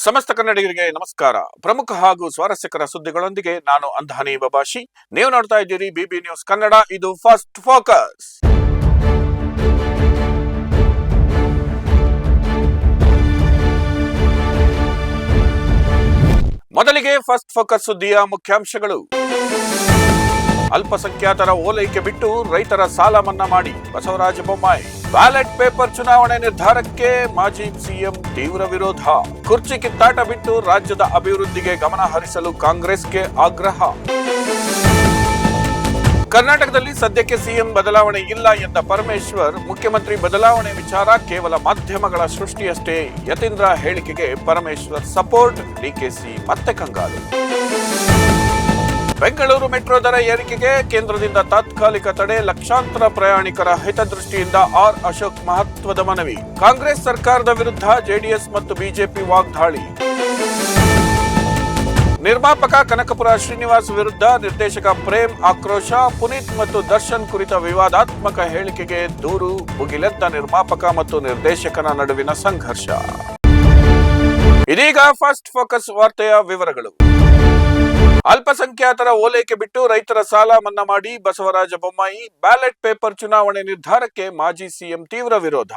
ಸಮಸ್ತ ಕನ್ನಡಿಗರಿಗೆ ನಮಸ್ಕಾರ. ಪ್ರಮುಖ ಹಾಗೂ ಸ್ವಾರಸ್ಯಕರ ಸುದ್ದಿಗಳೊಂದಿಗೆ ನಾನು ಅಂಧಾನಿ ಬಬಾಷಿ. ನೀವು ನೋಡ್ತಾ ಇದ್ದೀರಿ ಬಿಬಿ ನ್ಯೂಸ್ ಕನ್ನಡ. ಇದು ಫಸ್ಟ್ ಫೋಕಸ್. ಮೊದಲಿಗೆ ಫಸ್ಟ್ ಫೋಕಸ್ ಸುದ್ದಿಯ ಮುಖ್ಯಾಂಶಗಳು. ಅಲ್ಪಸಂಖ್ಯಾತರ ಓಲೈಕೆ ಬಿಟ್ಟು ರೈತರ ಸಾಲ ಮನ್ನಾ ಮಾಡಿ ಬಸವರಾಜ ಬೊಮ್ಮಾಯಿ. ಬ್ಯಾಲೆಟ್ ಪೇಪರ್ ಚುನಾವಣೆ ನಿರ್ಧಾರಕ್ಕೆ ಮಾಜಿ ಸಿಎಂ ತೀವ್ರ ವಿರೋಧ. ಕುರ್ಚಿ ಕಿತ್ತಾಟ ಬಿಟ್ಟು ರಾಜ್ಯದ ಅಭಿವೃದ್ಧಿಗೆ ಗಮನ ಹರಿಸಲು ಕಾಂಗ್ರೆಸ್ಗೆ ಆಗ್ರಹ. ಕರ್ನಾಟಕದಲ್ಲಿ ಸದ್ಯಕ್ಕೆ ಸಿಎಂ ಬದಲಾವಣೆ ಇಲ್ಲ ಎಂದ ಪರಮೇಶ್ವರ್, ಮುಖ್ಯಮಂತ್ರಿ ಬದಲಾವಣೆ ವಿಚಾರ ಕೇವಲ ಮಾಧ್ಯಮಗಳ ಸೃಷ್ಟಿಯಷ್ಟೇ. ಯತೀಂದ್ರ ಹೇಳಿಕೆಗೆ ಪರಮೇಶ್ವರ್ ಸಪೋರ್ಟ್, ಡಿಕೆಶಿ ಮತ್ತೆ ಕಂಗಾಲು. ಬೆಂಗಳೂರು ಮೆಟ್ರೋ ದರ ಏರಿಕೆಗೆ ಕೇಂದ್ರದಿಂದ ತಾತ್ಕಾಲಿಕ ತಡೆ, ಲಕ್ಷಾಂತರ ಪ್ರಯಾಣಿಕರ ಹಿತದೃಷ್ಟಿಯಿಂದ ಆರ್ ಅಶೋಕ್ ಮಹತ್ವದ ಮನವಿ. ಕಾಂಗ್ರೆಸ್ ಸರ್ಕಾರದ ವಿರುದ್ಧ ಜೆಡಿಎಸ್ ಮತ್ತು ಬಿಜೆಪಿ ವಾಗ್ದಾಳಿ. ನಿರ್ಮಾಪಕ ಕನಕಪುರ ಶ್ರೀನಿವಾಸ್ ವಿರುದ್ಧ ನಿರ್ದೇಶಕ ಪ್ರೇಮ್ ಆಕ್ರೋಶ. ಪುನೀತ್ ಮತ್ತು ದರ್ಶನ್ ಕುರಿತ ವಿವಾದಾತ್ಮಕ ಹೇಳಿಕೆಗೆ ದೂರು. ಭುಗಿಲೆದ್ದ ನಿರ್ಮಾಪಕ ಮತ್ತು ನಿರ್ದೇಶಕನ ನಡುವಿನ ಸಂಘರ್ಷ. ಇದೀಗ ಫಸ್ಟ್ ಫೋಕಸ್ ವಾರ್ತೆಯ ವಿವರಗಳು. ಅಲ್ಪಸಂಖ್ಯಾತರ ಓಲೈಕೆ ಬಿಟ್ಟು ರೈತರ ಸಾಲ ಮನ್ನಾ ಮಾಡಿ ಬಸವರಾಜ ಬೊಮ್ಮಾಯಿ. ಬ್ಯಾಲೆಟ್ ಪೇಪರ್ ಚುನಾವಣೆ ನಿರ್ಧಾರಕ್ಕೆ ಮಾಜಿ ಸಿಎಂ ತೀವ್ರ ವಿರೋಧ.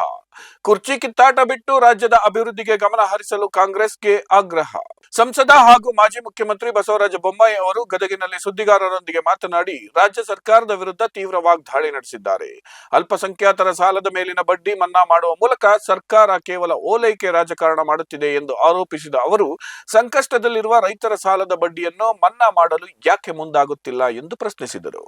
ಕುರ್ಚಿ ಕಿತ್ತಾಟ ಬಿಟ್ಟು ರಾಜ್ಯದ ಅಭಿವೃದ್ಧಿಗೆ ಗಮನ ಹರಿಸಲು ಕಾಂಗ್ರೆಸ್ಗೆ ಆಗ್ರಹ. ಸಂಸದ ಹಾಗೂ ಮಾಜಿ ಮುಖ್ಯಮಂತ್ರಿ ಬಸವರಾಜ ಬೊಮ್ಮಾಯಿ ಅವರು ಗದಗಿನಲ್ಲಿ ಸುದ್ದಿಗಾರರೊಂದಿಗೆ ಮಾತನಾಡಿ, ರಾಜ್ಯ ಸರ್ಕಾರದ ವಿರುದ್ಧ ತೀವ್ರ ವಾಗ್ದಾಳಿ ನಡೆಸಿದ್ದಾರೆ. ಅಲ್ಪಸಂಖ್ಯಾತರ ಸಾಲದ ಮೇಲಿನ ಬಡ್ಡಿ ಮನ್ನಾ ಮಾಡುವ ಮೂಲಕ ಸರ್ಕಾರ ಕೇವಲ ಓಲೈಕೆ ರಾಜಕಾರಣ ಮಾಡುತ್ತಿದೆ ಎಂದು ಆರೋಪಿಸಿದ ಅವರು, ಸಂಕಷ್ಟದಲ್ಲಿರುವ ರೈತರ ಸಾಲದ ಬಡ್ಡಿಯನ್ನು ಮನ್ನಾ ಮಾಡಲು ಯಾಕೆ ಮುಂದಾಗುತ್ತಿಲ್ಲ ಎಂದು ಪ್ರಶ್ನಿಸಿದರು.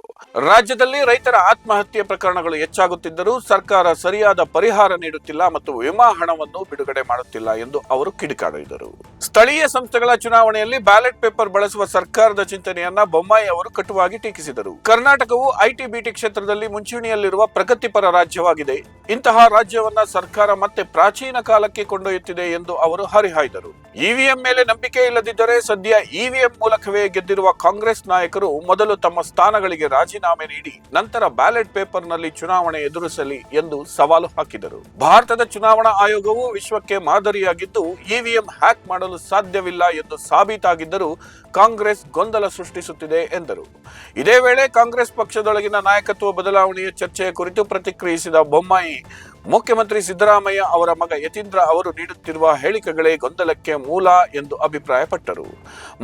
ರಾಜ್ಯದಲ್ಲಿ ರೈತರ ಆತ್ಮಹತ್ಯೆ ಪ್ರಕರಣಗಳು ಹೆಚ್ಚಾಗುತ್ತಿದ್ದರೂ ಸರ್ಕಾರ ಸರಿಯಾದ ಪರಿಹಾರ ನೀಡುತ್ತಿಲ್ಲ ಮತ್ತು ವಿಮಾ ಹಣವನ್ನು ಬಿಡುಗಡೆ ಮಾಡುತ್ತಿಲ್ಲ ಎಂದು ಅವರು ಕಿಡಿಕಾರಿದರು. ಸ್ಥಳೀಯ ಸಂಸ್ಥೆಗಳ ಚುನಾವಣೆಯಲ್ಲಿ ಬ್ಯಾಲೆಟ್ ಪೇಪರ್ ಬಳಸುವ ಸರ್ಕಾರದ ಚಿಂತನೆಯನ್ನ ಬೊಮ್ಮಾಯಿ ಅವರು ಕಟುವಾಗಿ ಟೀಕಿಸಿದರು. ಕರ್ನಾಟಕವು ಐಟಿ ಬಿಟಿ ಕ್ಷೇತ್ರದಲ್ಲಿ ಮುಂಚೂಣಿಯಲ್ಲಿರುವ ಪ್ರಗತಿಪರ ರಾಜ್ಯವಾಗಿದೆ. ಇಂತಹ ರಾಜ್ಯವನ್ನ ಸರ್ಕಾರ ಮತ್ತೆ ಪ್ರಾಚೀನ ಕಾಲಕ್ಕೆ ಕೊಂಡೊಯ್ಯುತ್ತಿದೆ ಎಂದು ಅವರು ಹರಿಹಾಯ್ದರು. ಇವಿಎಂ ಮೇಲೆ ನಂಬಿಕೆ ಇಲ್ಲದಿದ್ದರೆ ಸದ್ಯ ಇವಿಎಂ ಮೂಲಕವೇ ಗೆದ್ದಿರುವ ಕಾಂಗ್ರೆಸ್ ನಾಯಕರು ಮೊದಲು ತಮ್ಮ ಸ್ಥಾನಗಳಿಗೆ ರಾಜೀನಾಮೆ ನೀಡಿ ನಂತರ ಬ್ಯಾಲೆಟ್ ಪೇಪರ್ನಲ್ಲಿ ಚುನಾವಣೆ ಎದುರಿಸಲಿ ಎಂದು ಸವಾಲು ಹಾಕಿದರು. ಭಾರತದ ಚುನಾವಣಾ ಆಯೋಗವು ವಿಶ್ವಕ್ಕೆ ಮಾದರಿಯಾಗಿದ್ದು ಇವಿಎಂ ಹ್ಯಾಕ್ ಮಾಡಲು ಸಾಧ್ಯವಿಲ್ಲ ಎಂದು ಸಾಬೀತಾಗಿದ್ದರೂ ಕಾಂಗ್ರೆಸ್ ಗೊಂದಲ ಸೃಷ್ಟಿಸುತ್ತಿದೆ ಎಂದರು. ಇದೇ ವೇಳೆ ಕಾಂಗ್ರೆಸ್ ಪಕ್ಷದೊಳಗಿನ ನಾಯಕತ್ವ ಬದಲಾವಣೆಯ ಚರ್ಚೆಯ ಕುರಿತು ಪ್ರತಿಕ್ರಿಯಿಸಿದ ಬೊಮ್ಮಾಯಿ, ಮುಖ್ಯಮಂತ್ರಿ ಸಿದ್ದರಾಮಯ್ಯ ಅವರ ಮಗ ಯತೀಂದ್ರ ಅವರು ನೀಡುತ್ತಿರುವ ಹೇಳಿಕೆಗಳೇ ಗೊಂದಲಕ್ಕೆ ಮೂಲ ಎಂದು ಅಭಿಪ್ರಾಯಪಟ್ಟರು.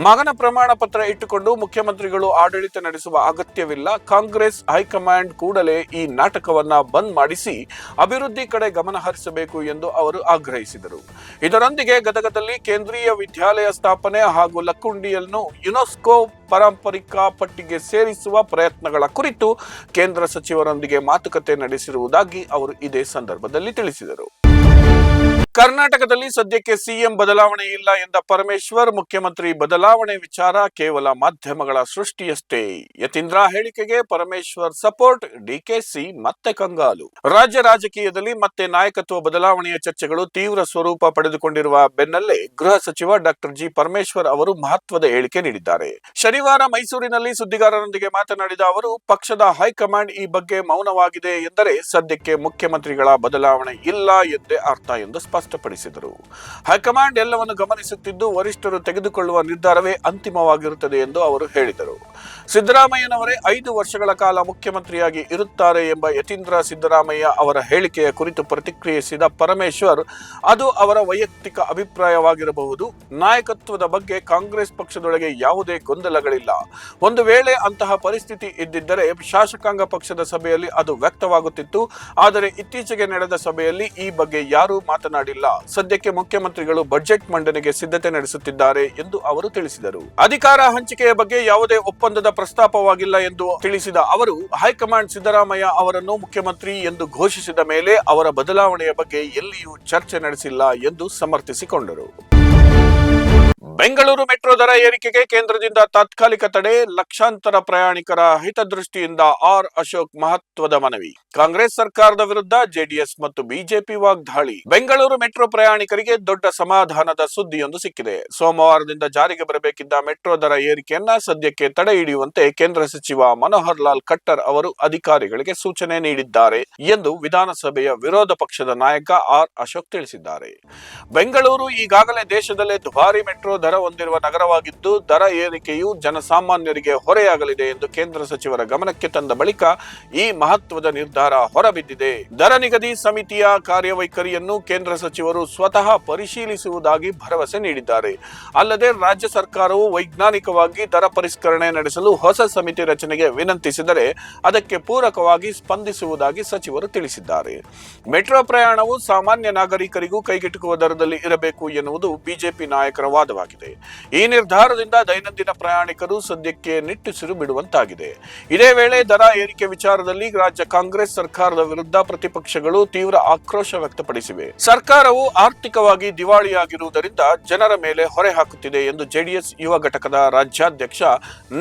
ಮಗನ ಪ್ರಮಾಣ ಪತ್ರ ಇಟ್ಟುಕೊಂಡು ಮುಖ್ಯಮಂತ್ರಿಗಳು ಆಡಳಿತ ನಡೆಸುವ ಅಗತ್ಯವಿಲ್ಲ. ಕಾಂಗ್ರೆಸ್ ಹೈಕಮಾಂಡ್ ಕೂಡಲೇ ಈ ನಾಟಕವನ್ನ ಬಂದ್ ಮಾಡಿಸಿ ಅಭಿವೃದ್ಧಿ ಕಡೆ ಗಮನ ಹರಿಸಬೇಕು ಎಂದು ಅವರು ಆಗ್ರಹಿಸಿದರು. ಇದರೊಂದಿಗೆ ಗದಗದಲ್ಲಿ ಕೇಂದ್ರೀಯ ವಿದ್ಯಾಲಯ ಸ್ಥಾಪನೆ ಹಾಗೂ ಲಕ್ಕುಂಡಿಯನ್ನು ಯುನೆಸ್ಕೋ ಪಾರಂಪರಿಕ ಪಟ್ಟಿಗೆ ಸೇರಿಸುವ ಪ್ರಯತ್ನಗಳ ಕುರಿತು ಕೇಂದ್ರ ಸಚಿವರೊಂದಿಗೆ ಮಾತುಕತೆ ನಡೆಸಿರುವುದಾಗಿ ಅವರು ಇದೇ ಸಂದರ್ಭದಲ್ಲಿ ತಿಳಿಸಿದರು. ಕರ್ನಾಟಕದಲ್ಲಿ ಸದ್ಯಕ್ಕೆ ಸಿಎಂ ಬದಲಾವಣೆ ಇಲ್ಲ ಎಂದ ಪರಮೇಶ್ವರ್, ಮುಖ್ಯಮಂತ್ರಿ ಬದಲಾವಣೆ ವಿಚಾರ ಕೇವಲ ಮಾಧ್ಯಮಗಳ ಸೃಷ್ಟಿಯಷ್ಟೇ. ಯತೀಂದ್ರ ಹೇಳಿಕೆಗೆ ಪರಮೇಶ್ವರ್ ಸಪೋರ್ಟ್, ಡಿಕೆಶಿ ಮತ್ತೆ ಕಂಗಾಲು. ರಾಜ್ಯ ರಾಜಕೀಯದಲ್ಲಿ ಮತ್ತೆ ನಾಯಕತ್ವ ಬದಲಾವಣೆಯ ಚರ್ಚೆಗಳು ತೀವ್ರ ಸ್ವರೂಪ ಪಡೆದುಕೊಂಡಿರುವ ಬೆನ್ನಲ್ಲೇ ಗೃಹ ಸಚಿವ ಡಾಕ್ಟರ್ ಜಿ ಪರಮೇಶ್ವರ್ ಅವರು ಮಹತ್ವದ ಹೇಳಿಕೆ ನೀಡಿದ್ದಾರೆ. ಶನಿವಾರ ಮೈಸೂರಿನಲ್ಲಿ ಸುದ್ದಿಗಾರರೊಂದಿಗೆ ಮಾತನಾಡಿದ ಅವರು, ಪಕ್ಷದ ಹೈಕಮಾಂಡ್ ಈ ಬಗ್ಗೆ ಮೌನವಾಗಿದೆ ಎಂದರೆ ಸದ್ಯಕ್ಕೆ ಮುಖ್ಯಮಂತ್ರಿಗಳ ಬದಲಾವಣೆ ಇಲ್ಲ ಎಂದೇ ಅರ್ಥ ಎಂದು ಸ್ಪಷ್ಟಪಡಿಸಿದರು. ಹೈಕಮಾಂಡ್ ಎಲ್ಲವನ್ನು ಗಮನಿಸುತ್ತಿದ್ದು ವರಿಷ್ಠರು ತೆಗೆದುಕೊಳ್ಳುವ ನಿರ್ಧಾರವೇ ಅಂತಿಮವಾಗಿರುತ್ತದೆ ಎಂದು ಅವರು ಹೇಳಿದರು. ಸಿದ್ದರಾಮಯ್ಯನವರೇ 5 ವರ್ಷಗಳ ಕಾಲ ಮುಖ್ಯಮಂತ್ರಿಯಾಗಿ ಇರುತ್ತಾರೆ ಎಂಬ ಯತೀಂದ್ರ ಸಿದ್ದರಾಮಯ್ಯ ಅವರ ಹೇಳಿಕೆಯ ಕುರಿತು ಪ್ರತಿಕ್ರಿಯಿಸಿದ ಪರಮೇಶ್ವರ್, ಅದು ಅವರ ವೈಯಕ್ತಿಕ ಅಭಿಪ್ರಾಯವಾಗಿರಬಹುದು. ನಾಯಕತ್ವದ ಬಗ್ಗೆ ಕಾಂಗ್ರೆಸ್ ಪಕ್ಷದೊಳಗೆ ಯಾವುದೇ ಗೊಂದಲಗಳಿಲ್ಲ. ಒಂದು ವೇಳೆ ಅಂತಹ ಪರಿಸ್ಥಿತಿ ಇದ್ದಿದ್ದರೆ ಶಾಸಕಾಂಗ ಪಕ್ಷದ ಸಭೆಯಲ್ಲಿ ಅದು ವ್ಯಕ್ತವಾಗುತ್ತಿತ್ತು. ಆದರೆ ಇತ್ತೀಚೆಗೆ ನಡೆದ ಸಭೆಯಲ್ಲಿ ಈ ಬಗ್ಗೆ ಯಾರೂ ಮಾತನಾಡಿಲ್ಲ. ಸದ್ಯಕ್ಕೆ ಮುಖ್ಯಮಂತ್ರಿಗಳು ಬಜೆಟ್ ಮಂಡನೆಗೆ ಸಿದ್ಧತೆ ನಡೆಸುತ್ತಿದ್ದಾರೆ ಎಂದು ಅವರು ತಿಳಿಸಿದರು. ಅಧಿಕಾರ ಹಂಚಿಕೆಯ ಬಗ್ಗೆ ಯಾವುದೇ ಒಪ್ಪಂದದ ಪ್ರಸ್ತಾಪವಾಗಿಲ್ಲ ಎಂದು ತಿಳಿಸಿದ ಅವರು, ಹೈಕಮಾಂಡ್ ಸಿದ್ದರಾಮಯ್ಯ ಅವರನ್ನು ಮುಖ್ಯಮಂತ್ರಿ ಎಂದು ಘೋಷಿಸಿದ ಮೇಲೆ ಅವರ ಬದಲಾವಣೆಯ ಬಗ್ಗೆ ಎಲ್ಲಿಯೂ ಚರ್ಚೆ ನಡೆಸಿಲ್ಲ ಎಂದು ಸಮರ್ಥಿಸಿಕೊಂಡರು. ಬೆಂಗಳೂರು ಮೆಟ್ರೋ ದರ ಏರಿಕೆಗೆ ಕೇಂದ್ರದಿಂದ ತಾತ್ಕಾಲಿಕ ತಡೆ, ಲಕ್ಷಾಂತರ ಪ್ರಯಾಣಿಕರ ಹಿತದೃಷ್ಟಿಯಿಂದ ಆರ್ ಅಶೋಕ್ ಮಹತ್ವದ ಮನವಿ. ಕಾಂಗ್ರೆಸ್ ಸರ್ಕಾರದ ವಿರುದ್ಧ ಜೆಡಿಎಸ್ ಮತ್ತು ಬಿಜೆಪಿ ವಾಗ್ದಾಳಿ. ಬೆಂಗಳೂರು ಮೆಟ್ರೋ ಪ್ರಯಾಣಿಕರಿಗೆ ದೊಡ್ಡ ಸಮಾಧಾನದ ಸುದ್ದಿಯೊಂದು ಸಿಕ್ಕಿದೆ. ಸೋಮವಾರದಿಂದ ಜಾರಿಗೆ ಬರಬೇಕಿದ್ದ ಮೆಟ್ರೋ ದರ ಏರಿಕೆಯನ್ನ ಸದ್ಯಕ್ಕೆ ತಡೆ ಹಿಡಿಯುವಂತೆ ಕೇಂದ್ರ ಸಚಿವ ಮನೋಹರ್ ಲಾಲ್ ಖಟ್ಟರ್ ಅವರು ಅಧಿಕಾರಿಗಳಿಗೆ ಸೂಚನೆ ನೀಡಿದ್ದಾರೆ ಎಂದು ವಿಧಾನಸಭೆಯ ವಿರೋಧ ಪಕ್ಷದ ನಾಯಕ ಆರ್ ಅಶೋಕ್ ತಿಳಿಸಿದ್ದಾರೆ. ಬೆಂಗಳೂರು ಈಗಾಗಲೇ ದೇಶದಲ್ಲೇ ದುಬಾರಿ ಮೆಟ್ರೋ ದರ ಹೊಂದಿರುವ ನಗರವಾಗಿದ್ದು, ದರ ಏರಿಕೆಯು ಜನಸಾಮಾನ್ಯರಿಗೆ ಹೊರೆಯಾಗಲಿದೆ ಎಂದು ಕೇಂದ್ರ ಸಚಿವರ ಗಮನಕ್ಕೆ ತಂದ ಬಳಿಕ ಈ ಮಹತ್ವದ ನಿರ್ಧಾರ ಹೊರಬಿದ್ದಿದೆ. ದರ ನಿಗದಿ ಸಮಿತಿಯ ಕಾರ್ಯವೈಖರಿಯನ್ನು ಕೇಂದ್ರ ಸಚಿವರು ಸ್ವತಃ ಪರಿಶೀಲಿಸುವುದಾಗಿ ಭರವಸೆ ನೀಡಿದ್ದಾರೆ. ಅಲ್ಲದೆ ರಾಜ್ಯ ಸರ್ಕಾರವು ವೈಜ್ಞಾನಿಕವಾಗಿ ದರ ಪರಿಷ್ಕರಣೆ ನಡೆಸಲು ಹೊಸ ಸಮಿತಿ ರಚನೆಗೆ ವಿನಂತಿಸಿದರೆ ಅದಕ್ಕೆ ಪೂರಕವಾಗಿ ಸ್ಪಂದಿಸುವುದಾಗಿ ಸಚಿವರು ತಿಳಿಸಿದ್ದಾರೆ. ಮೆಟ್ರೋ ಪ್ರಯಾಣವು ಸಾಮಾನ್ಯ ನಾಗರಿಕರಿಗೂ ಕೈಗೆಟುಕುವ ದರದಲ್ಲಿ ಇರಬೇಕು ಎನ್ನುವುದು ಬಿಜೆಪಿ ನಾಯಕರ ವಾದವಾಗಿದೆ. ಈ ನಿರ್ಧಾರದಿಂದ ದೈನಂದಿನ ಪ್ರಯಾಣಿಕರು ಸದ್ಯಕ್ಕೆ ನಿಟ್ಟುಸಿರು ಬಿಡುವಂತಾಗಿದೆ. ಇದೇ ವೇಳೆ ದರ ಏರಿಕೆ ವಿಚಾರದಲ್ಲಿ ರಾಜ್ಯ ಕಾಂಗ್ರೆಸ್ ಸರ್ಕಾರದ ವಿರುದ್ಧ ಪ್ರತಿಪಕ್ಷಗಳು ತೀವ್ರ ಆಕ್ರೋಶ ವ್ಯಕ್ತಪಡಿಸಿವೆ. ಸರ್ಕಾರವು ಆರ್ಥಿಕವಾಗಿ ದಿವಾಳಿಯಾಗಿರುವುದರಿಂದ ಜನರ ಮೇಲೆ ಹೊರೆ ಹಾಕುತ್ತಿದೆ ಎಂದು ಜೆಡಿಎಸ್ ಯುವ ಘಟಕದ ರಾಜ್ಯಾಧ್ಯಕ್ಷ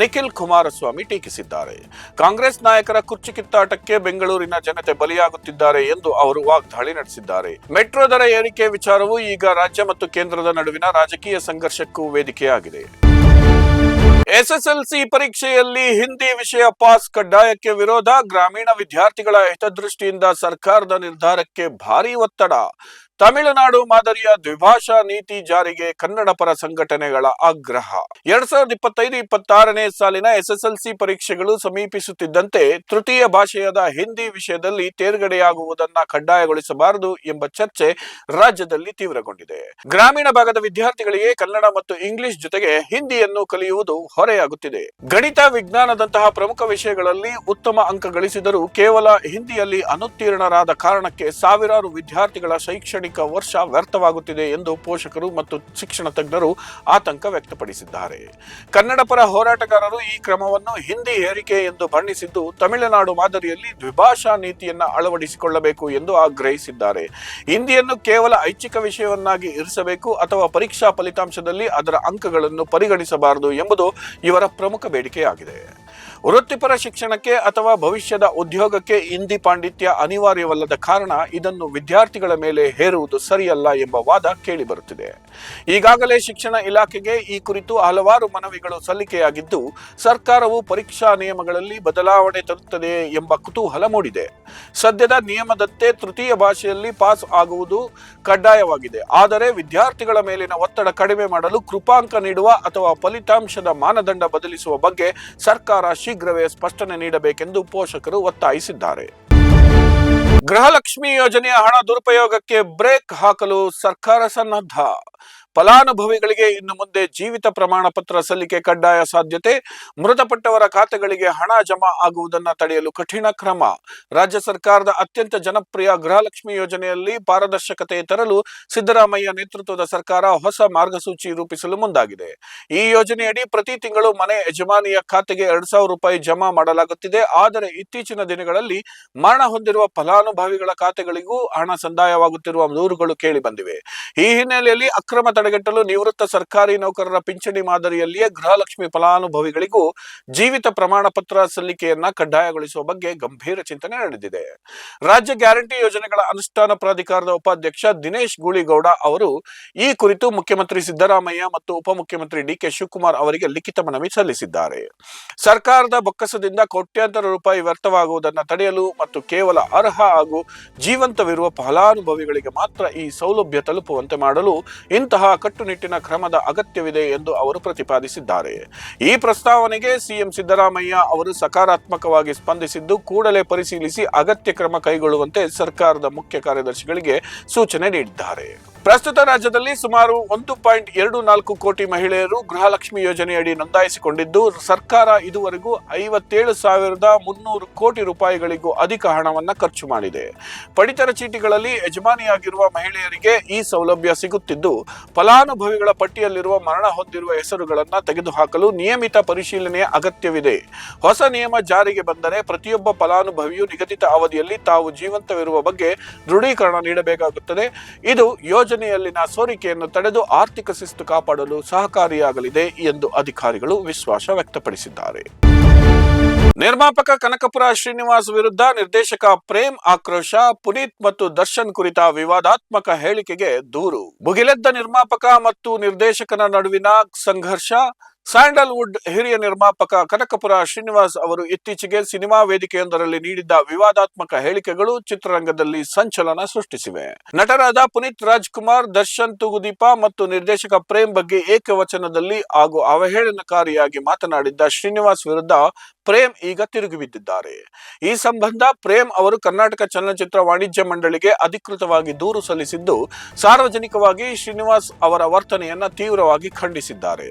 ನಿಖಿಲ್ ಕುಮಾರಸ್ವಾಮಿ ಟೀಕಿಸಿದ್ದಾರೆ. ಕಾಂಗ್ರೆಸ್ ನಾಯಕರ ಕುರ್ಚಿ ಕಿತ್ತಾಟಕ್ಕೆ ಬೆಂಗಳೂರಿನ ಜನತೆ ಬಲಿಯಾಗುತ್ತಿದ್ದಾರೆ ಎಂದು ಅವರು ವಾಗ್ದಾಳಿ ನಡೆಸಿದ್ದಾರೆ. ಮೆಟ್ರೋ ದರ ಏರಿಕೆ ವಿಚಾರವು ಈಗ ರಾಜ್ಯ ಮತ್ತು ಕೇಂದ್ರದ ನಡುವಿನ ರಾಜಕೀಯ ಸಂಘರ್ಷಕ್ಕೂ ವೇದಿಕೆಯಾಗಿದೆ. ಎಸ್ಎಸ್ಎಲ್ಸಿ ಪರೀಕ್ಷೆಯಲ್ಲಿ ಹಿಂದಿ ವಿಷಯ ಪಾಸ್ ಕಡ್ಡಾಯಕ್ಕೆ ವಿರೋಧ, ಗ್ರಾಮೀಣ ವಿದ್ಯಾರ್ಥಿಗಳ ಹಿತದೃಷ್ಟಿಯಿಂದ ಸರ್ಕಾರದ ನಿರ್ಧಾರಕ್ಕೆ ಭಾರೀ ಒತ್ತಡ. ತಮಿಳುನಾಡು ಮಾದರಿಯ ದ್ವಿಭಾಷಾ ನೀತಿ ಜಾರಿಗೆ ಕನ್ನಡ ಪರ ಸಂಘಟನೆಗಳ ಆಗ್ರಹ. 2025-26ನೇ ಸಾಲಿನ ಎಸ್ಎಸ್ಎಲ್ಸಿ ಪರೀಕ್ಷೆಗಳು ಸಮೀಪಿಸುತ್ತಿದ್ದಂತೆ ತೃತೀಯ ಭಾಷೆಯಾದ ಹಿಂದಿ ವಿಷಯದಲ್ಲಿ ತೇರ್ಗಡೆಯಾಗುವುದನ್ನು ಕಡ್ಡಾಯಗೊಳಿಸಬಾರದು ಎಂಬ ಚರ್ಚೆ ರಾಜ್ಯದಲ್ಲಿ ತೀವ್ರಗೊಂಡಿದೆ. ಗ್ರಾಮೀಣ ಭಾಗದ ವಿದ್ಯಾರ್ಥಿಗಳಿಗೆ ಕನ್ನಡ ಮತ್ತು ಇಂಗ್ಲಿಷ್ ಜೊತೆಗೆ ಹಿಂದಿಯನ್ನು ಕಲಿಯುವುದು ಹೊರೆಯಾಗುತ್ತಿದೆ. ಗಣಿತ, ವಿಜ್ಞಾನದಂತಹ ಪ್ರಮುಖ ವಿಷಯಗಳಲ್ಲಿ ಉತ್ತಮ ಅಂಕ ಗಳಿಸಿದರೂ ಕೇವಲ ಹಿಂದಿಯಲ್ಲಿ ಅನುತ್ತೀರ್ಣರಾದ ಕಾರಣಕ್ಕೆ ಸಾವಿರಾರು ವಿದ್ಯಾರ್ಥಿಗಳ ಶೈಕ್ಷಣಿಕ ವರ್ಷ ವ್ಯರ್ಥವಾಗುತ್ತಿದೆ ಎಂದು ಪೋಷಕರು ಮತ್ತು ಶಿಕ್ಷಣ ತಜ್ಞರು ಆತಂಕ ವ್ಯಕ್ತಪಡಿಸಿದ್ದಾರೆ. ಕನ್ನಡ ಪರ ಹೋರಾಟಗಾರರು ಈ ಕ್ರಮವನ್ನು ಹಿಂದಿ ಹೇರಿಕೆ ಎಂದು ಬಣ್ಣಿಸಿದ್ದು, ತಮಿಳುನಾಡು ಮಾದರಿಯಲ್ಲಿ ದ್ವಿಭಾಷಾ ನೀತಿಯನ್ನು ಅಳವಡಿಸಿಕೊಳ್ಳಬೇಕು ಎಂದು ಆಗ್ರಹಿಸಿದ್ದಾರೆ. ಹಿಂದಿಯನ್ನು ಕೇವಲ ಐಚ್ಛಿಕ ವಿಷಯವನ್ನಾಗಿ ಇರಿಸಬೇಕು ಅಥವಾ ಪರೀಕ್ಷಾ ಫಲಿತಾಂಶದಲ್ಲಿ ಅದರ ಅಂಕಗಳನ್ನು ಪರಿಗಣಿಸಬಾರದು ಎಂಬುದು ಇವರ ಪ್ರಮುಖ ಬೇಡಿಕೆಯಾಗಿದೆ. ವೃತ್ತಿಪರ ಶಿಕ್ಷಣಕ್ಕೆ ಅಥವಾ ಭವಿಷ್ಯದ ಉದ್ಯೋಗಕ್ಕೆ ಹಿಂದಿ ಪಾಂಡಿತ್ಯ ಅನಿವಾರ್ಯವಲ್ಲದ ಕಾರಣ ಇದನ್ನು ವಿದ್ಯಾರ್ಥಿಗಳ ಮೇಲೆ ಹೇರುವುದು ಸರಿಯಲ್ಲ ಎಂಬ ವಾದ ಕೇಳಿಬರುತ್ತಿದೆ. ಈಗಾಗಲೇ ಶಿಕ್ಷಣ ಇಲಾಖೆಗೆ ಈ ಕುರಿತು ಹಲವಾರು ಮನವಿಗಳು ಸಲ್ಲಿಕೆಯಾಗಿದ್ದು, ಸರ್ಕಾರವು ಪರೀಕ್ಷಾ ನಿಯಮಗಳಲ್ಲಿ ಬದಲಾವಣೆ ತರುತ್ತದೆ ಎಂಬ ಕುತೂಹಲ ಮೂಡಿದೆ. ಸದ್ಯದ ನಿಯಮದಂತೆ ತೃತೀಯ ಭಾಷೆಯಲ್ಲಿ ಪಾಸ್ ಆಗುವುದು ಕಡ್ಡಾಯವಾಗಿದೆ. ಆದರೆ ವಿದ್ಯಾರ್ಥಿಗಳ ಮೇಲಿನ ಒತ್ತಡ ಕಡಿಮೆ ಮಾಡಲು ಕೃಪಾಂಕ ನೀಡುವ ಅಥವಾ ಫಲಿತಾಂಶದ ಮಾನದಂಡ ಬದಲಿಸುವ ಬಗ್ಗೆ ಸರ್ಕಾರ ಶೀಘ್ರವೇ ಸ್ಪಷ್ಟನೆ ನೀಡಬೇಕೆಂದು ಪೋಷಕರು ಒತ್ತಾಯಿಸಿದ್ದಾರೆ. ಗೃಹಲಕ್ಷ್ಮಿ ಯೋಜನೆಯ ಹಣ ದುರುಪಯೋಗಕ್ಕೆ ಬ್ರೇಕ್ ಹಾಕಲು ಸರ್ಕಾರ ಸನ್ನದ್ಧ. ಫಲಾನುಭವಿಗಳಿಗೆ ಇನ್ನು ಮುಂದೆ ಜೀವಿತ ಪ್ರಮಾಣ ಪತ್ರ ಸಲ್ಲಿಕೆ ಕಡ್ಡಾಯ ಸಾಧ್ಯತೆ. ಮೃತಪಟ್ಟವರ ಖಾತೆಗಳಿಗೆ ಹಣ ಜಮಾ ಆಗುವುದನ್ನು ತಡೆಯಲು ಕಠಿಣ ಕ್ರಮ. ರಾಜ್ಯ ಸರ್ಕಾರದ ಅತ್ಯಂತ ಜನಪ್ರಿಯ ಗೃಹಲಕ್ಷ್ಮಿ ಯೋಜನೆಯಲ್ಲಿ ಪಾರದರ್ಶಕತೆ ತರಲು ಸಿದ್ದರಾಮಯ್ಯ ನೇತೃತ್ವದ ಸರ್ಕಾರ ಹೊಸ ಮಾರ್ಗಸೂಚಿ ರೂಪಿಸಲು ಮುಂದಾಗಿದೆ. ಈ ಯೋಜನೆಯಡಿ ಪ್ರತಿ ತಿಂಗಳು ಮನೆ ಯಜಮಾನಿಯ ಖಾತೆಗೆ 2,000 ರೂಪಾಯಿ ಜಮಾ ಮಾಡಲಾಗುತ್ತಿದೆ. ಆದರೆ ಇತ್ತೀಚಿನ ದಿನಗಳಲ್ಲಿ ಮರಣ ಹೊಂದಿರುವ ಫಲಾನುಭವಿಗಳ ಖಾತೆಗಳಿಗೂ ಹಣ ಸಂದಾಯವಾಗುತ್ತಿರುವ ದೂರುಗಳು ಕೇಳಿ ಬಂದಿವೆ. ಈ ಹಿನ್ನೆಲೆಯಲ್ಲಿ ಅಕ್ರಮ ತಡೆಗಟ್ಟಲು ನಿವೃತ್ತ ಸರ್ಕಾರಿ ನೌಕರರ ಪಿಂಚಣಿ ಮಾದರಿಯಲ್ಲಿಯೇ ಗೃಹಲಕ್ಷ್ಮಿ ಫಲಾನುಭವಿಗಳಿಗೂ ಜೀವಿತ ಪ್ರಮಾಣ ಪತ್ರ ಸಲ್ಲಿಕೆಯನ್ನ ಕಡ್ಡಾಯಗೊಳಿಸುವ ಬಗ್ಗೆ ಗಂಭೀರ ಚಿಂತನೆ ನಡೆದಿದೆ. ರಾಜ್ಯ ಗ್ಯಾರಂಟಿ ಯೋಜನೆಗಳ ಅನುಷ್ಠಾನ ಪ್ರಾಧಿಕಾರದ ಉಪಾಧ್ಯಕ್ಷ ದಿನೇಶ್ ಗೂಳಿಗೌಡ ಅವರು ಈ ಕುರಿತು ಮುಖ್ಯಮಂತ್ರಿ ಸಿದ್ದರಾಮಯ್ಯ ಮತ್ತು ಉಪಮುಖ್ಯಮಂತ್ರಿ ಡಿಕೆ ಶಿವಕುಮಾರ್ ಅವರಿಗೆ ಲಿಖಿತ ಮನವಿ ಸಲ್ಲಿಸಿದ್ದಾರೆ. ಸರ್ಕಾರದ ಬೊಕ್ಕಸದಿಂದ ಕೋಟ್ಯಾಂತರ ರೂಪಾಯಿ ವ್ಯರ್ಥವಾಗುವುದನ್ನು ತಡೆಯಲು ಮತ್ತು ಕೇವಲ ಅರ್ಹ ಹಾಗೂ ಜೀವಂತವಿರುವ ಫಲಾನುಭವಿಗಳಿಗೆ ಮಾತ್ರ ಈ ಸೌಲಭ್ಯ ತಲುಪುವಂತೆ ಮಾಡಲು ಇಂತಹ ಕಟ್ಟುನಿಟ್ಟಿನ ಕ್ರಮದ ಅಗತ್ಯವಿದೆ ಎಂದು ಅವರು ಪ್ರತಿಪಾದಿಸಿದ್ದಾರೆ. ಈ ಪ್ರಸ್ತಾವನೆಗೆ ಸಿಎಂ ಸಿದ್ದರಾಮಯ್ಯ ಅವರು ಸಕಾರಾತ್ಮಕವಾಗಿ ಸ್ಪಂದಿಸಿದ್ದು, ಕೂಡಲೇ ಪರಿಶೀಲಿಸಿ ಅಗತ್ಯ ಕ್ರಮ ಕೈಗೊಳ್ಳುವಂತೆ ಸರ್ಕಾರದ ಮುಖ್ಯ ಕಾರ್ಯದರ್ಶಿಗಳಿಗೆ ಸೂಚನೆ ನೀಡಿದ್ದಾರೆ. ಪ್ರಸ್ತುತ ರಾಜ್ಯದಲ್ಲಿ ಸುಮಾರು 1.24 ಕೋಟಿ ಮಹಿಳೆಯರು ಗೃಹಲಕ್ಷ್ಮಿ ಯೋಜನೆಯಡಿ ನೋಂದಾಯಿಸಿಕೊಂಡಿದ್ದು, ಸರ್ಕಾರ ಇದುವರೆಗೂ 57,300 ಕೋಟಿ ರೂಪಾಯಿಗಳಿಗೂ ಅಧಿಕ ಹಣವನ್ನು ಖರ್ಚು ಮಾಡಿದೆ. ಪಡಿತರ ಚೀಟಿಗಳಲ್ಲಿ ಯಜಮಾನಿಯಾಗಿರುವ ಮಹಿಳೆಯರಿಗೆ ಈ ಸೌಲಭ್ಯ ಸಿಗುತ್ತಿದ್ದು, ಫಲಾನುಭವಿಗಳ ಪಟ್ಟಿಯಲ್ಲಿರುವ ಮರಣ ಹೊಂದಿರುವ ಹೆಸರುಗಳನ್ನು ತೆಗೆದುಹಾಕಲು ನಿಯಮಿತ ಪರಿಶೀಲನೆಯ ಅಗತ್ಯವಿದೆ. ಹೊಸ ನಿಯಮ ಜಾರಿಗೆ ಬಂದರೆ ಪ್ರತಿಯೊಬ್ಬ ಫಲಾನುಭವಿಯು ನಿಗದಿತ ಅವಧಿಯಲ್ಲಿ ತಾವು ಜೀವಂತವಿರುವ ಬಗ್ಗೆ ದೃಢೀಕರಣ ನೀಡಬೇಕಾಗುತ್ತದೆ. ಇದು ಯೋಜನೆ ಯೋಜನೆಯಲ್ಲಿನ ಸೋರಿಕೆಯನ್ನು ತಡೆದು ಆರ್ಥಿಕ ಶಿಸ್ತು ಕಾಪಾಡಲು ಸಹಕಾರಿಯಾಗಲಿದೆ ಎಂದು ಅಧಿಕಾರಿಗಳು ವಿಶ್ವಾಸ ವ್ಯಕ್ತಪಡಿಸಿದ್ದಾರೆ. ನಿರ್ಮಾಪಕ ಕನಕಪುರ ಶ್ರೀನಿವಾಸ್ ವಿರುದ್ಧ ನಿರ್ದೇಶಕ ಪ್ರೇಮ್ ಆಕ್ರೋಶ. ಪುನೀತ್ ಮತ್ತು ದರ್ಶನ್ ಕುರಿತ ವಿವಾದಾತ್ಮಕ ಹೇಳಿಕೆಗೆ ದೂರು. ಭುಗಿಲೆದ್ದ ನಿರ್ಮಾಪಕ ಮತ್ತು ನಿರ್ದೇಶಕನ ನಡುವಿನ ಸಂಘರ್ಷ. ಸ್ಯಾಂಡಲ್ವುಡ್ ಹಿರಿಯ ನಿರ್ಮಾಪಕ ಕನಕಪುರ ಶ್ರೀನಿವಾಸ್ ಅವರು ಇತ್ತೀಚೆಗೆ ಸಿನಿಮಾ ವೇದಿಕೆಯೊಂದರಲ್ಲಿ ನೀಡಿದ್ದ ವಿವಾದಾತ್ಮಕ ಹೇಳಿಕೆಗಳು ಚಿತ್ರರಂಗದಲ್ಲಿ ಸಂಚಲನ ಸೃಷ್ಟಿಸಿವೆ. ನಟರಾದ ಪುನೀತ್ ರಾಜ್ಕುಮಾರ್, ದರ್ಶನ್, ತೂಗುದೀಪ ಮತ್ತು ನಿರ್ದೇಶಕ ಪ್ರೇಮ್ ಬಗ್ಗೆ ಏಕವಚನದಲ್ಲಿ ಹಾಗೂ ಅವಹೇಳನಕಾರಿಯಾಗಿ ಮಾತನಾಡಿದ್ದ ಶ್ರೀನಿವಾಸ್ ವಿರುದ್ಧ ಪ್ರೇಮ್ ಈಗ ತಿರುಗಿ ಬಿದ್ದಿದ್ದಾರೆ. ಈ ಸಂಬಂಧ ಪ್ರೇಮ್ ಅವರು ಕರ್ನಾಟಕ ಚಲನಚಿತ್ರ ವಾಣಿಜ್ಯ ಮಂಡಳಿಗೆ ಅಧಿಕೃತವಾಗಿ ದೂರು ಸಲ್ಲಿಸಿದ್ದು, ಸಾರ್ವಜನಿಕವಾಗಿ ಶ್ರೀನಿವಾಸ್ ಅವರ ವರ್ತನೆಯನ್ನ ತೀವ್ರವಾಗಿ ಖಂಡಿಸಿದ್ದಾರೆ.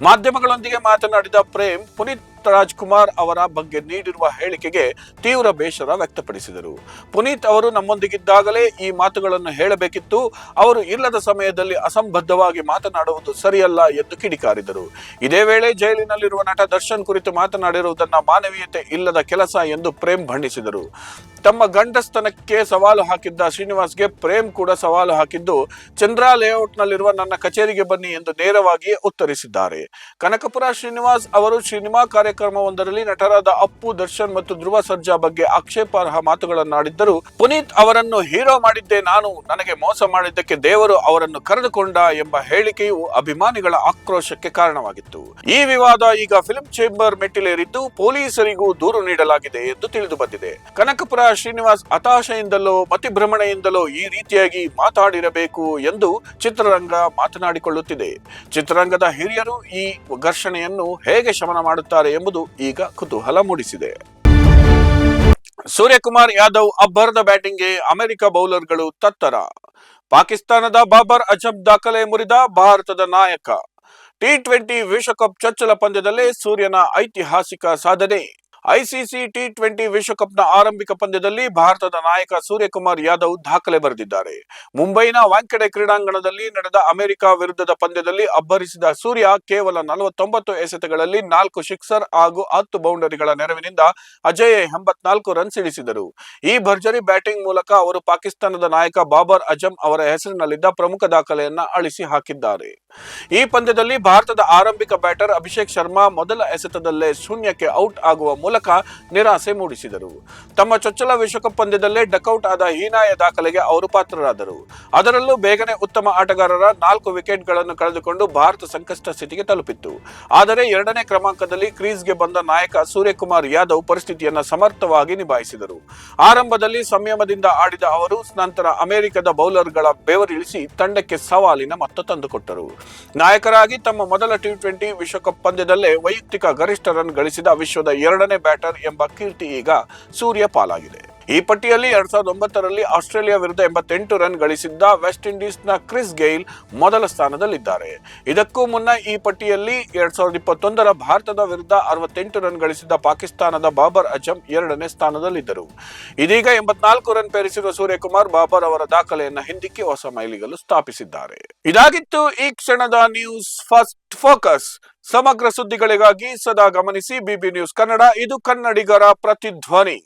ಮಾಧ್ಯಮಗಳೊಂದಿಗೆ ಮಾತನಾಡಿದ ಪ್ರೇಮ್, ಪುನೀತ್ ರಾಜ್ಕುಮಾರ್ ಅವರ ಬಗ್ಗೆ ನೀಡಿರುವ ಹೇಳಿಕೆಗೆ ತೀವ್ರ ಬೇಸರ ವ್ಯಕ್ತಪಡಿಸಿದರು. ಪುನೀತ್ ಅವರು ನಮ್ಮೊಂದಿಗಿದ್ದಾಗಲೇ ಈ ಮಾತುಗಳನ್ನು ಹೇಳಬೇಕಿತ್ತು. ಅವರು ಇಲ್ಲದ ಸಮಯದಲ್ಲಿ ಅಸಂಬದ್ಧವಾಗಿ ಮಾತನಾಡುವುದು ಸರಿಯಲ್ಲ ಎಂದು ಕಿಡಿಕಾರಿದರು. ಇದೇ ವೇಳೆ ಜೈಲಿನಲ್ಲಿರುವ ನಟ ದರ್ಶನ್ ಕುರಿತು ಮಾತನಾಡಿರುವುದನ್ನ ಮಾನವೀಯತೆ ಇಲ್ಲದ ಕೆಲಸ ಎಂದು ಪ್ರೇಮ್ ಬಣ್ಣಿಸಿದರು. ತಮ್ಮ ಗಂಡಸ್ತನಕ್ಕೆ ಸವಾಲು ಹಾಕಿದ್ದ ಶ್ರೀನಿವಾಸ್ಗೆ ಪ್ರೇಮ್ ಕೂಡ ಸವಾಲು ಹಾಕಿದ್ದು, ಚಂದ್ರ ಲೇಔಟ್ನಲ್ಲಿರುವ ನನ್ನ ಕಚೇರಿಗೆ ಬನ್ನಿ ಎಂದು ನೇರವಾಗಿ ಉತ್ತರಿಸಿದ್ದಾರೆ. ಕನಕಪುರ ಶ್ರೀನಿವಾಸ್ ಅವರು ಸಿನಿಮಾ ಕಾರ್ಯಕ್ರಮವೊಂದರಲ್ಲಿ ನಟರಾದ ಅಪ್ಪು, ದರ್ಶನ್ ಮತ್ತು ಧ್ರುವ ಸರ್ಜಾ ಬಗ್ಗೆ ಆಕ್ಷೇಪಾರ್ಹ ಮಾತುಗಳನ್ನಾಡಿದ್ದರು. ಪುನೀತ್ ಅವರನ್ನು ಹೀರೋ ಮಾಡಿದ್ದೆ ನಾನು, ನನಗೆ ಮೋಸ ಮಾಡಿದ್ದಕ್ಕೆ ದೇವರು ಅವರನ್ನು ಕರೆದುಕೊಂಡ ಎಂಬ ಹೇಳಿಕೆಯು ಅಭಿಮಾನಿಗಳ ಆಕ್ರೋಶಕ್ಕೆ ಕಾರಣವಾಗಿತ್ತು. ಈ ವಿವಾದ ಈಗ ಫಿಲ್ಮ್ ಚೇಂಬರ್ ಮೆಟ್ಟಿಲೇರಿದ್ದು, ಪೊಲೀಸರಿಗೂ ದೂರು ನೀಡಲಾಗಿದೆ ಎಂದು ತಿಳಿದು ಬಂದಿದೆ. ಕನಕಪುರ ಶ್ರೀನಿವಾಸ್ ಹತಾಶೆಯಿಂದಲೋ ಮತಿಭ್ರಮಣೆಯಿಂದಲೋ ಈ ರೀತಿಯಾಗಿ ಮಾತಾಡಿರಬೇಕು ಎಂದು ಚಿತ್ರರಂಗ ಮಾತನಾಡಿಕೊಳ್ಳುತ್ತಿದೆ. ಚಿತ್ರರಂಗದ ಹಿರಿಯರು ಈ ಘರ್ಷಣೆಯನ್ನು ಹೇಗೆ ಶಮನ ಮಾಡುತ್ತಾರೆ ಎಂಬುದು ಈಗ ಕುತೂಹಲ ಮೂಡಿಸಿದೆ. ಸೂರ್ಯಕುಮಾರ್ ಯಾದವ್ ಅಬ್ಬರದ ಬ್ಯಾಟಿಂಗ್ಗೆ ಅಮೆರಿಕ ಬೌಲರ್ಗಳು ತತ್ತರ. ಪಾಕಿಸ್ತಾನದ ಬಾಬರ್ ಅಜಂ ದಾಖಲೆ ಮುರಿದ ಭಾರತದ ನಾಯಕ. ಟಿ20 ವಿಶ್ವಕಪ್ ಚೊಚ್ಚಲ ಪಂದ್ಯದಲ್ಲೇ ಸೂರ್ಯನ ಐತಿಹಾಸಿಕ ಸಾಧನೆ. ಐಸಿಸಿ ಟಿ20 ವಿಶ್ವಕಪ್ನ ಆರಂಭಿಕ ಪಂದ್ಯದಲ್ಲಿ ಭಾರತದ ನಾಯಕ ಸೂರ್ಯಕುಮಾರ್ ಯಾದವ್ ದಾಖಲೆ ಬರೆದಿದ್ದಾರೆ. ಮುಂಬೈನ ವಾಂಖೆಡೆ ಕ್ರೀಡಾಂಗಣದಲ್ಲಿ ನಡೆದ ಅಮೆರಿಕ ವಿರುದ್ಧದ ಪಂದ್ಯದಲ್ಲಿ ಅಬ್ಬರಿಸಿದ ಸೂರ್ಯ ಕೇವಲ 49 ಎಸೆತಗಳಲ್ಲಿ 4 ಸಿಕ್ಸರ್ ಹಾಗೂ 10 ಬೌಂಡರಿಗಳ ನೆರವಿನಿಂದ ಅಜೇಯ 84 ರನ್ ಸಿಡಿಸಿದರು. ಈ ಭರ್ಜರಿ ಬ್ಯಾಟಿಂಗ್ ಮೂಲಕ ಅವರು ಪಾಕಿಸ್ತಾನದ ನಾಯಕ ಬಾಬರ್ ಅಜಂ ಅವರ ಹೆಸರಿನಲ್ಲಿದ್ದ ಪ್ರಮುಖ ದಾಖಲೆಯನ್ನ ಅಳಿಸಿ ಹಾಕಿದ್ದಾರೆ. ಈ ಪಂದ್ಯದಲ್ಲಿ ಭಾರತದ ಆರಂಭಿಕ ಬ್ಯಾಟರ್ ಅಭಿಷೇಕ್ ಶರ್ಮಾ ಮೊದಲ ಎಸೆತದಲ್ಲೇ ಶೂನ್ಯಕ್ಕೆ ಔಟ್ ಆಗುವ ಮೂಲಕ ನಿರಾಸೆ ಮೂಡಿಸಿದರು. ತಮ್ಮ ಚೊಚ್ಚಲ ವಿಶ್ವಕಪ್ ಪಂದ್ಯದಲ್ಲೇ ಡಕೌಟ್ ಆದ ಹೀನಾಯ ದಾಖಲೆಗೆ ಅವರು ಪಾತ್ರರಾದರು. ಅದರಲ್ಲೂ ಬೇಗನೆ ಉತ್ತಮ ಆಟಗಾರರ 4 ವಿಕೆಟ್ಗಳನ್ನು ಕಳೆದುಕೊಂಡು ಭಾರತ ಸಂಕಷ್ಟ ಸ್ಥಿತಿಗೆ ತಲುಪಿತ್ತು. ಆದರೆ 2ನೇ ಕ್ರಮಾಂಕದಲ್ಲಿ ಕ್ರೀಸ್ಗೆ ಬಂದ ನಾಯಕ ಸೂರ್ಯಕುಮಾರ್ ಯಾದವ್ ಪರಿಸ್ಥಿತಿಯನ್ನು ಸಮರ್ಥವಾಗಿ ನಿಭಾಯಿಸಿದರು. ಆರಂಭದಲ್ಲಿ ಸಂಯಮದಿಂದ ಆಡಿದ ಅವರು ನಂತರ ಅಮೆರಿಕದ ಬೌಲರ್ಗಳ ಬೆವರಿಳಿಸಿ ತಂಡಕ್ಕೆ ಸವಾಲಿನ ಮೊತ್ತ ತಂದುಕೊಟ್ಟರು. ನಾಯಕರಾಗಿ ತಮ್ಮ ಮೊದಲ ಟಿ20 ವಿಶ್ವಕಪ್ ಪಂದ್ಯದಲ್ಲೇ ವೈಯಕ್ತಿಕ ಗರಿಷ್ಠ ರನ್ ಗಳಿಸಿದ ವಿಶ್ವದ 2ನೇ ಬ್ಯಾಟರ್ ಎಂಬ ಕೀರ್ತಿ ಈಗ ಸೂರ್ಯ ಪಾಲಾಗಿದೆ. ಈ ಪಟ್ಟಿಯಲ್ಲಿ 2009ರಲ್ಲಿ ಆಸ್ಟ್ರೇಲಿಯಾ ವಿರುದ್ಧ 88 ರನ್ ಗಳಿಸಿದ್ದ ವೆಸ್ಟ್ ಇಂಡೀಸ್ನ ಕ್ರಿಸ್ ಗೇಲ್ ಮೊದಲ ಸ್ಥಾನದಲ್ಲಿದ್ದಾರೆ. ಇದಕ್ಕೂ ಮುನ್ನ ಈ ಪಟ್ಟಿಯಲ್ಲಿ 2021ರ ಭಾರತದ ವಿರುದ್ಧ 68 ರನ್ ಗಳಿಸಿದ್ದ ಪಾಕಿಸ್ತಾನದ ಬಾಬರ್ ಅಜಂ 2ನೇ ಸ್ಥಾನದಲ್ಲಿದ್ದರು. ಇದೀಗ 84 ರನ್ ಪೇರಿಸಿರುವ ಸೂರ್ಯಕುಮಾರ್ ಬಾಬರ್ ಅವರ ದಾಖಲೆಯನ್ನು ಹಿಂದಿಕ್ಕಿ ಹೊಸ ಮೈಲಿಗಲ್ಲು ಸ್ಥಾಪಿಸಿದ್ದಾರೆ. ಇದಾಗಿತ್ತು ಈ ಕ್ಷಣದ ನ್ಯೂಸ್ ಫಸ್ಟ್ ಫೋಕಸ್. ಸಮಗ್ರ ಸುದ್ದಿಗಳಿಗಾಗಿ ಸದಾ ಗಮನಿಸಿ ಬಿಬಿ ನ್ಯೂಸ್ ಕನ್ನಡ. ಇದು ಕನ್ನಡಿಗರ ಪ್ರತಿಧ್ವನಿ.